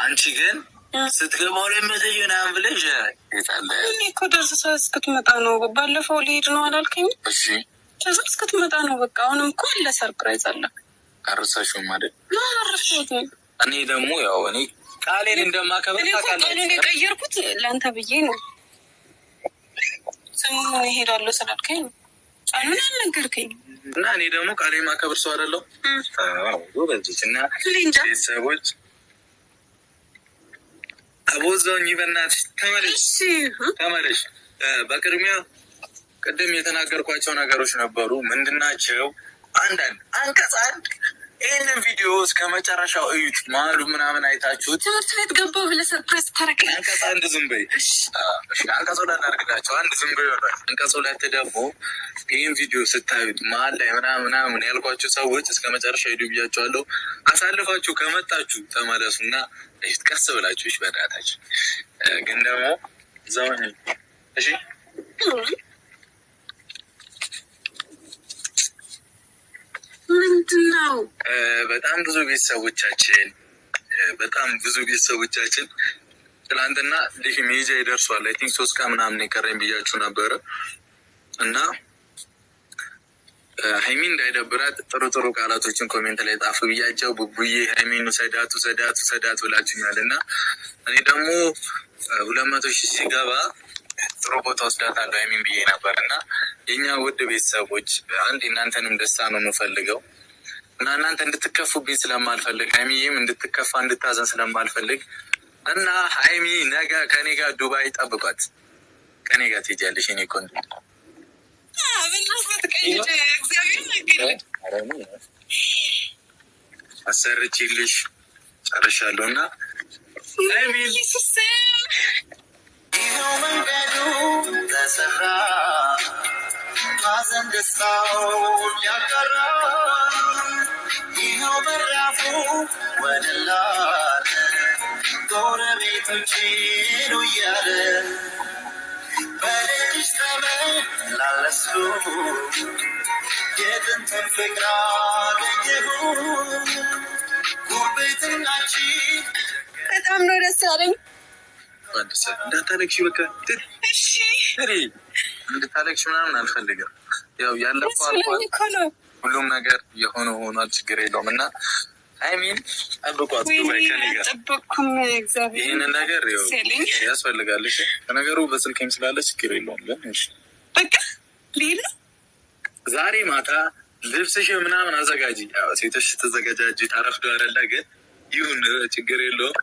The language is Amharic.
አንቺ ግን ስትገባው ላይ መተሽ ምናምን ብለሽ ይጣለ እኔ እኮ ደርሰ እስክትመጣ ነው። ባለፈው ሊሄድ ነው አላልከኝ? እሺ ከዛ እስክትመጣ ነው። በቃ አሁንም እኮ አለ ሰርፕራይዝ አለ። አረሳሽው ማለት አረሳሁት። እኔ ደግሞ ያው እኔ ቃሌን እንደማከብር ታውቃለህ። ቃሌን የቀየርኩት ለአንተ ብዬ ነው። ሰሞኑን እሄዳለሁ ስላልከኝ ነው። ቃሉን አልነገርከኝ እና እኔ ደግሞ ቃሌን ማከብር ሰው አይደለሁ። በዚች እና ቤተሰቦች አቦዘውኝ በእናትሽ ተመለሽ። በቅድሚያ ቅድም የተናገርኳቸው ነገሮች ነበሩ። ምንድናቸው? አንዳንድ አንቀጽ አንድ ይህንን ቪዲዮ እስከ መጨረሻው እዩት። መሀሉ ምናምን አይታችሁት ትምህርት ቤት ገባሁ ብለህ ሰርፕራይዝ ታደርገኝ። አንቀጽ አንድ ዝም በይ። አንቀጽ ሁለት አድርግላቸው። አንድ ዝም በይ ይሆናል። አንቀጽ ሁለት ደግሞ ይህን ቪዲዮ ስታዩት መሀል ላይ ምናምን ያልኳቸው ሰዎች እስከ መጨረሻ ሄዱ ብያቸዋለሁ። አሳልፋችሁ ከመጣችሁ ተመለሱና ቀስ ብላችሁ እሺ። በእናታችሁ ግን ደግሞ ዘመን እሺ ምንድነው? በጣም ብዙ ቤተሰቦቻችን ትላንትና ልጅ ሜጃ ይደርሷል። አይ ቲንክ 3 ቀን ምናምን የቀረኝ ብያችሁ ነበረ እና ሀይሚ እንዳይደብራት ጥሩ ቃላቶችን ኮሜንት ላይ ጣፍ ብያቸው ቡቡዬ ሀይሚኑ ሰዳቱ ብላችኛል እና እኔ ደግሞ 200,000 ሲገባ ጥሩ ቦታ ወስዳታለሁ ሀይሚን ብዬ ነበር እና የኛ ውድ ቤተሰቦች አንድ እናንተንም ደስታ ነው የምፈልገው እና እናንተ እንድትከፉብኝ ስለማልፈልግ ሀይሚዬም እንድትከፋ እንድታዘን ስለማልፈልግ እና ሀይሚ ነገ ከኔ ጋር ዱባይ ጠብቋት። ከኔ ጋር ትሄጃለሽ። እኔ እኮ አሰርችልሽ ጨርሻለሁ እና ሀይሚ ይኸው መንገዱ ተሰራ ማዘን ደስታው ሊያቀራ ይኸው በራፉ ወደላለ ጎረቤቶቼ ነው እያለ በልጅ ተመላለሱ የጥንቱን ፍቅር አገኘሁ ጉርቤትናችን በጣም ነው ደስ ያለኝ። እንዳታለቅሽ በቃ እሺ። እንድታለቅሽ ምናምን አልፈልግም። ያው ያለፈው አልፏል። ሁሉም ነገር የሆነ ሆኗል። ችግር የለውም እና አይሚን ጠብቋት። ይህንን ነገር ያስፈልጋል። እሺ ከነገሩ በስልኬም ስላለ ችግር የለውም። በቃ ዛሬ ማታ ልብስሽ ምናምን አዘጋጂ። ሴቶች ተዘጋጃጅ ታረፍዶ አይደለ? ግን ይሁን ችግር የለውም።